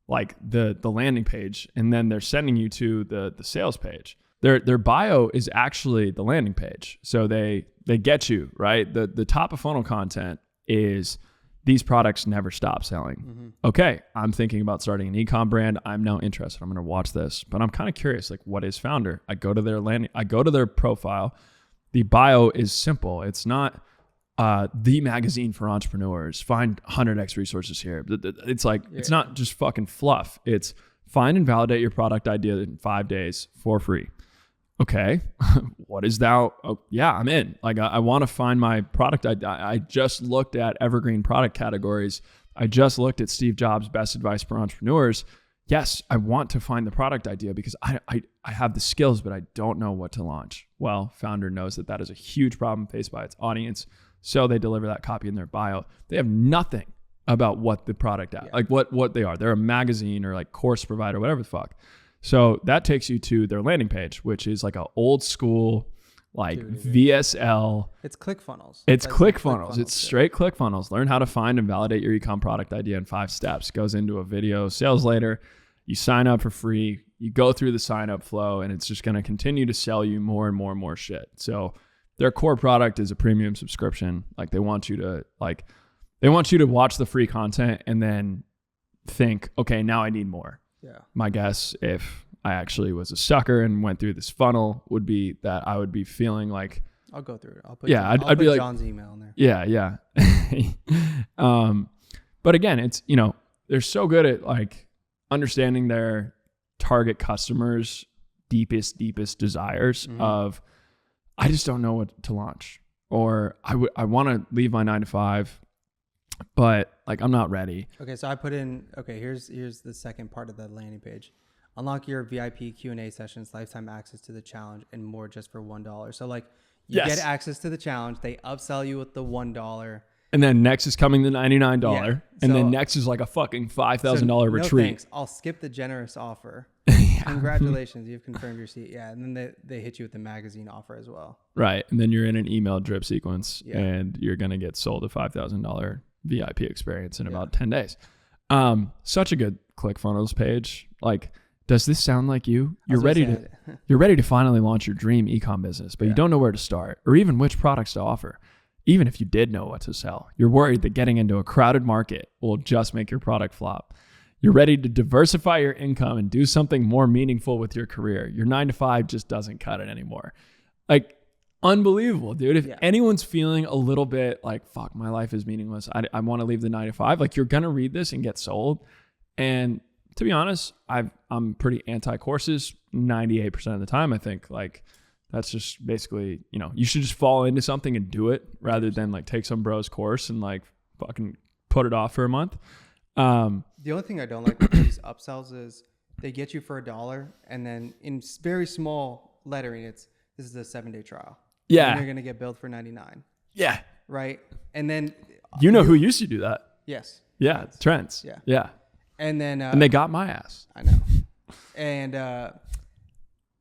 like the landing page, and then they're sending you to the sales page. Their bio is actually the landing page. So they get you, right? The top of funnel content is these products never stop selling. Mm-hmm. Okay, I'm thinking about starting an e-com brand. I'm now interested. I'm going to watch this, but I'm kind of curious, like, what is Foundr? I go to their profile. The bio is simple. It's not the magazine for entrepreneurs. Find 100x resources here. It's like, it's not just fucking fluff. It's find and validate your product idea in 5 days for free. Okay, what is thou? Oh, yeah, I'm in. Like, I want to find my product. I just looked at evergreen product categories. I just looked at Steve Jobs' best advice for entrepreneurs. Yes, I want to find the product idea because I have the skills, but I don't know what to launch. Well, Foundr knows that is a huge problem faced by its audience. So they deliver that copy in their bio. They have nothing about what the product is, like what they are. They're a magazine or like course provider, whatever the fuck. So that takes you to their landing page, which is like an old school, like VSL. It's ClickFunnels. It's ClickFunnels. It's straight ClickFunnels. Learn how to find and validate your e-com product idea in 5 steps. Goes into a video sales later. You sign up for free. You go through the sign up flow, and it's just going to continue to sell you more and more and more shit. So their core product is a premium subscription. Like, they want you to watch the free content and then think, okay, now I need more. Yeah. My guess, if I actually was a sucker and went through this funnel, would be that I would be feeling like, I'll go through it. I'll put I'd be like John's email in there. Yeah. But again, it's, they're so good at like understanding their target customers' deepest desires of, I just don't know what to launch, or I want to leave my 9 to 5, but like, I'm not ready. Okay. So I put in, here's the second part of the landing page. Unlock your VIP Q&A sessions, lifetime access to the challenge, and more just for $1. So like, you get access to the challenge. They upsell you with the $1. And then next is coming the $99. Yeah. And then next is like a fucking $5,000 retreat. No thanks. I'll skip the generous offer. Congratulations, you've confirmed your seat. Yeah, and then they hit you with the magazine offer as well. Right. And then you're in an email drip sequence and you're going to get sold a $5,000 VIP experience in about 10 days. Such a good ClickFunnels page. Like, does this sound like you? You're ready to finally launch your dream ecom business, but you don't know where to start or even which products to offer. Even if you did know what to sell, you're worried that getting into a crowded market will just make your product flop. You're ready to diversify your income and do something more meaningful with your career. Your 9 to 5 just doesn't cut it anymore. Like, unbelievable, dude. If anyone's feeling a little bit like, fuck, my life is meaningless, I want to leave the 9 to 5, like, you're going to read this and get sold. And to be honest, I'm pretty anti-courses 98% of the time. I think like that's just basically, you should just fall into something and do it rather than like take some bro's course and like fucking put it off for a month. The only thing I don't like with these upsells is they get you for $1 and then in very small lettering, this is a 7-day trial. Yeah. And you're going to get billed for $99. Yeah. Right. And then who used to do that? Yes. Yeah. Trends. Yeah. Yeah. And then and they got my ass. I know. And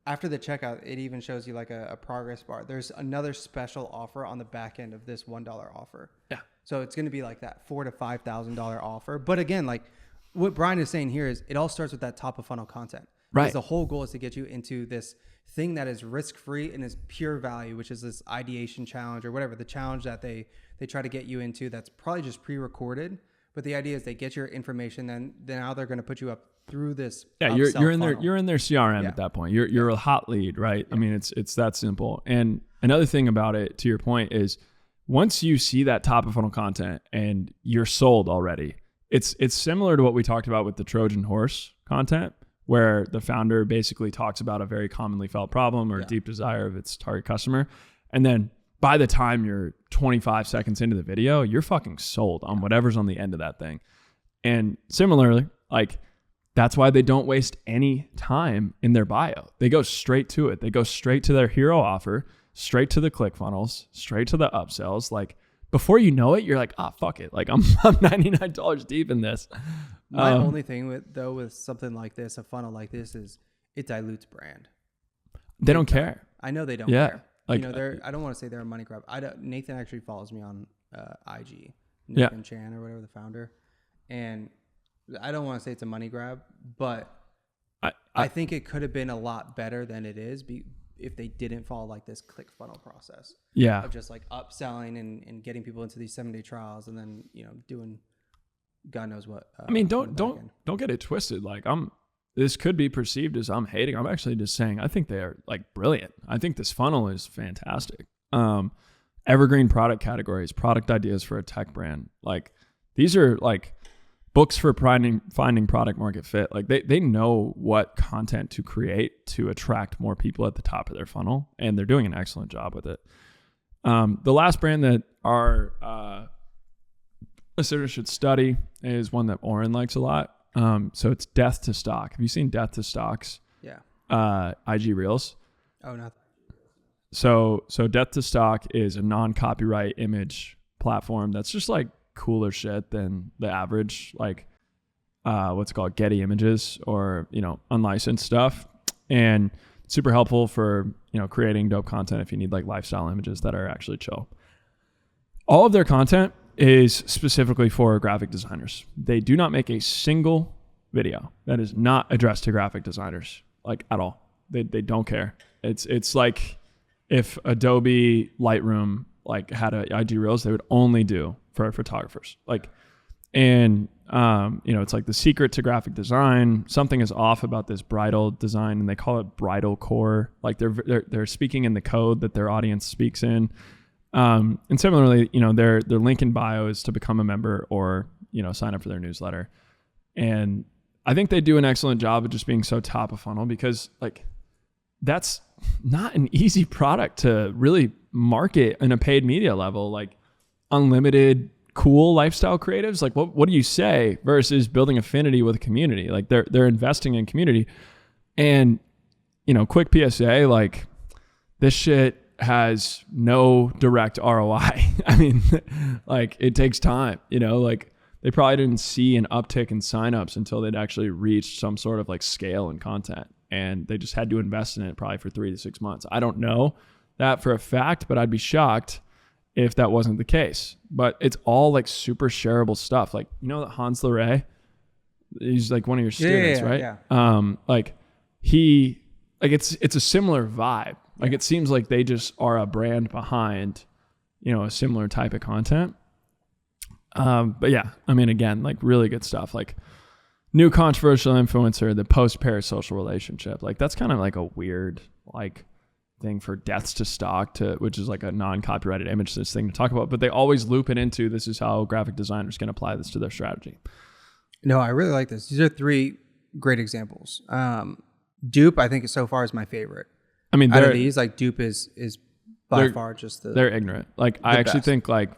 after the checkout, it even shows you like a progress bar. There's another special offer on the back end of this $1 offer. Yeah. So it's going to be like that $4,000 to $5,000 offer. But again, like what Brian is saying here is it all starts with that top of funnel content. Right. Because the whole goal is to get you into this thing that is risk-free and is pure value, which is this ideation challenge or whatever, the challenge that they try to get you into that's probably just pre-recorded. But the idea is they get your information, then now they're going to put you up through this. Yeah, you're in their CRM at that point. You're a hot lead, right? Yeah. I mean, it's that simple. And another thing about it, to your point, is once you see that top of funnel content and you're sold already, it's similar to what we talked about with the Trojan horse content, where the founder basically talks about a very commonly felt problem or deep desire of its target customer, and then by the time you're 25 seconds into the video, you're fucking sold on whatever's on the end of that thing. And similarly, like, that's why they don't waste any time in their bio. They go straight to it. They go straight to their hero offer, straight to the ClickFunnels, straight to the upsells. Like, before you know it, you're like, fuck it. Like, I'm $99 deep in this. My only thing with something like this, a funnel like this, is it dilutes brand. They don't care. I know they don't care. Like, I don't want to say they're a money grab. Nathan actually follows me on IG. Nick and Chan or whatever, the founder. And I don't want to say it's a money grab, but I think it could have been a lot better than it is if they didn't follow like this click funnel process. Yeah. Of just like upselling and getting people into these 7-day trials and then, doing God knows what. I mean, don't get it twisted. Like this could be perceived as I'm hating. I'm actually just saying I think they are like brilliant. I think this funnel is fantastic. Evergreen product categories, product ideas for a tech brand. Like these are like books for finding product market fit. Like they know what content to create to attract more people at the top of their funnel, and they're doing an excellent job with it. The last brand that our listeners should study is one that Oren likes a lot. So it's Death to Stock. Have you seen Death to Stocks? Yeah. IG Reels. Oh, no. So Death to Stock is a non-copyright image platform that's just like cooler shit than the average, like what's it called, Getty Images or unlicensed stuff, and super helpful for creating dope content if you need like lifestyle images that are actually chill. All of their content is specifically for graphic designers. They do not make a single video that is not addressed to graphic designers, like at all. They don't care. It's like if Adobe Lightroom like had a IG Reels, they would only do for photographers. Like, and it's like the secret to graphic design. Something is off about this bridal design, and they call it bridal core. Like they're speaking in the code that their audience speaks in. And similarly, their link in bio is to become a member or sign up for their newsletter. And I think they do an excellent job of just being so top of funnel, because like that's not an easy product to really market in a paid media level. Like unlimited cool lifestyle creatives, like what do you say versus building affinity with a community? Like they're investing in community. And quick PSA, like this shit has no direct ROI. I mean, like it takes time, like they probably didn't see an uptick in signups until they'd actually reached some sort of like scale and content, and they just had to invest in it probably for 3 to 6 months. I don't know that for a fact, but I'd be shocked if that wasn't the case. But it's all like super shareable stuff. Like, that Hans Luray, he's like one of your students, right? Yeah. Like it's a similar vibe. Like it seems like they just are a brand behind, a similar type of content. But yeah, I mean, again, like really good stuff. Like new controversial influencer, the post-parasocial relationship. Like that's kind of like a weird like thing for Deaths to Stock which is like a non-copyrighted image thing to talk about. But they always loop it into, this is how graphic designers can apply this to their strategy. No, I really like this. These are 3 great examples. Dupe, I think so far is my favorite. I mean, out of these, like Dupe is by far just they're ignorant. Like I actually think like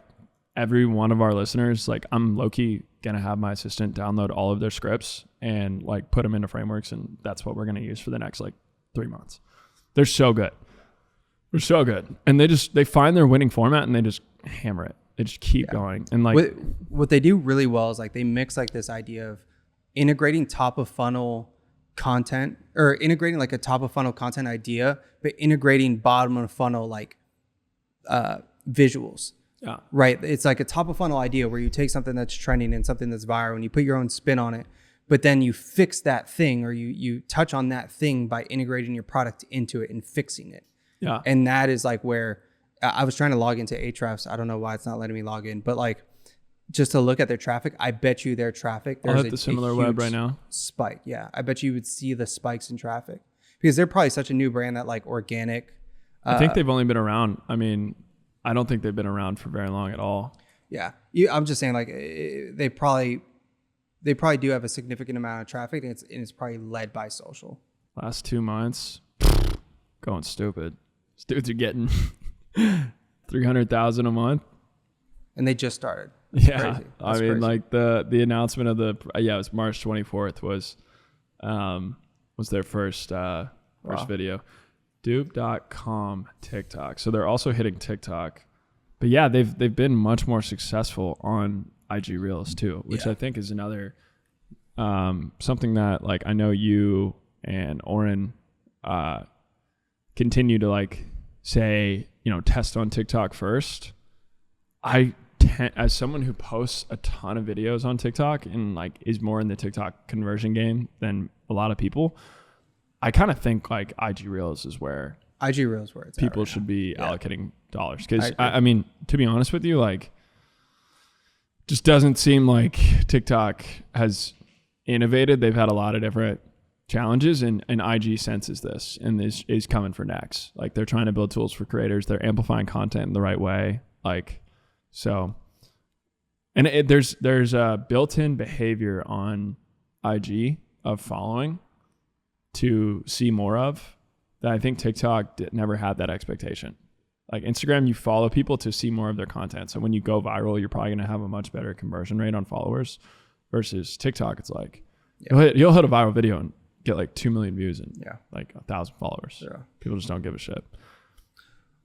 every one of our listeners, like I'm low-key gonna have my assistant download all of their scripts and like put them into frameworks, and that's what we're gonna use for the next like 3 months. They're so good. They're so good. And they find their winning format and they just hammer it. They just keep going. And like what they do really well is like they mix like this idea of integrating top of funnel content, or integrating like a top of funnel content idea, but integrating bottom of funnel like visuals. Yeah. Right. It's like a top of funnel idea where you take something that's trending and something that's viral and you put your own spin on it, but then you fix that thing, or you touch on that thing by integrating your product into it and fixing it. Yeah. And that is like where I was trying to log into Ahrefs. I don't know why it's not letting me log in, but like just to look at their traffic, I bet you their traffic, I'll hit the similar web right now. Spike. Yeah. I bet you would see the spikes in traffic, because they're probably such a new brand that like organic. I think they've only been around. I mean, I don't think they've been around for very long at all. Yeah. I'm just saying like they probably do have a significant amount of traffic, and it's probably led by social. Last 2 months, going stupid. These dudes are getting 300,000 a month. And they just started. That's crazy. I mean, crazy. Like the announcement of it was March 24th was their first video. Dupe.com TikTok. So they're also hitting TikTok. But yeah, they've been much more successful on IG Reels too, which I think is another something that like I know you and Oren continue to like say, test on TikTok first. I as someone who posts a ton of videos on TikTok and like is more in the TikTok conversion game than a lot of people, I kind of think like IG Reels is where it's people right should now. be Yeah. allocating dollars. Because I mean, to be honest with you, like, just doesn't seem like TikTok has innovated. They've had a lot of different challenges, and IG senses this and is coming for next. Like, they're trying to build tools for creators. They're amplifying content in the right way. Like, so, and there's a built-in behavior on IG of following to see more of that I think TikTok never had that expectation. Like Instagram, you follow people to see more of their content. So when you go viral, you're probably going to have a much better conversion rate on followers versus TikTok. It's like, you'll hit a viral video and get like 2 million views and like 1,000 followers. Yeah. People just don't give a shit.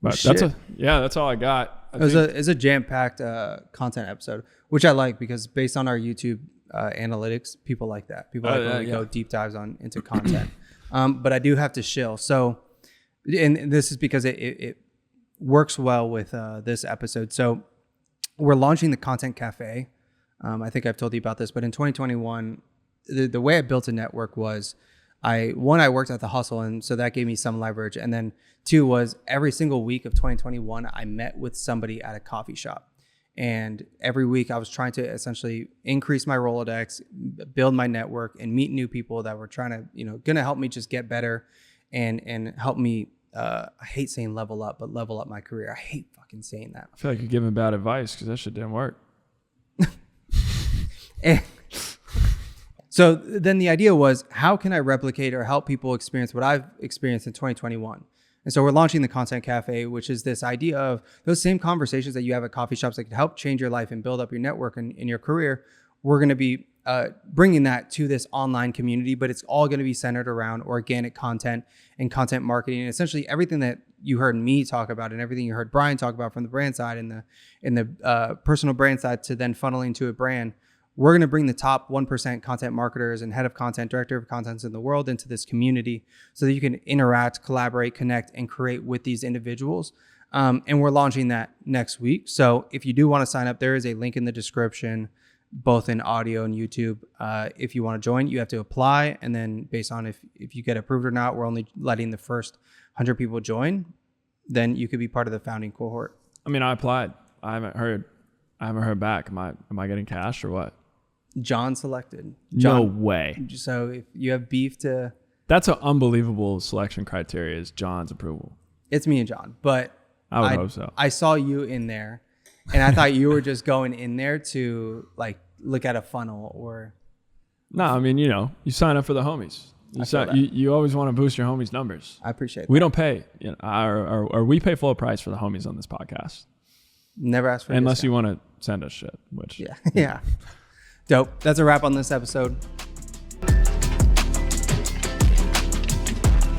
But that's all I got. It's a jam-packed content episode, which I like because based on our YouTube analytics, people like that. People like when we go deep dives into content. But I do have to shill. So, and this is because it works well with this episode. So we're launching the Content Cafe. I think I've told you about this, but in 2021, the way I built a network was I worked at the hustle, and so that gave me some leverage. And then 2 was every single week of 2021, I met with somebody at a coffee shop. And every week I was trying to essentially increase my Rolodex, build my network, and meet new people that were trying to, going to help me just get better and help me, I hate saying level up, but level up my career. I hate fucking saying that. I feel like you're giving bad advice because that shit didn't work. And so then the idea was, how can I replicate or help people experience what I've experienced in 2021? And so we're launching the Content Cafe, which is this idea of those same conversations that you have at coffee shops that can help change your life and build up your network and in your career. We're going to be bringing that to this online community, but it's all going to be centered around organic content and content marketing. And essentially everything that you heard me talk about and everything you heard Brian talk about from the brand side and the personal brand side to then funneling to a brand. We're going to bring the top 1% content marketers and head of content, director of content in the world into this community so that you can interact, collaborate, connect, and create with these individuals. And we're launching that next week. So if you do want to sign up, there is a link in the description, both in audio and YouTube. If you want to join, you have to apply. And then based on if you get approved or not, we're only letting the first 100 people join. Then you could be part of the founding cohort. I mean, I applied. I haven't heard back. Am I getting cash or what? John selected. No way. So if you have beef to... That's an unbelievable selection criteria is John's approval. It's me and John, but I would hope so. I saw you in there and I thought you were just going in there to like look at a funnel or... No, I mean, you sign up for the homies. You always want to boost your homies' numbers. I appreciate that. We don't pay, or we pay full price for the homies on this podcast. Never ask for unless you want to send us shit, which... Yeah. Dope. That's a wrap on this episode.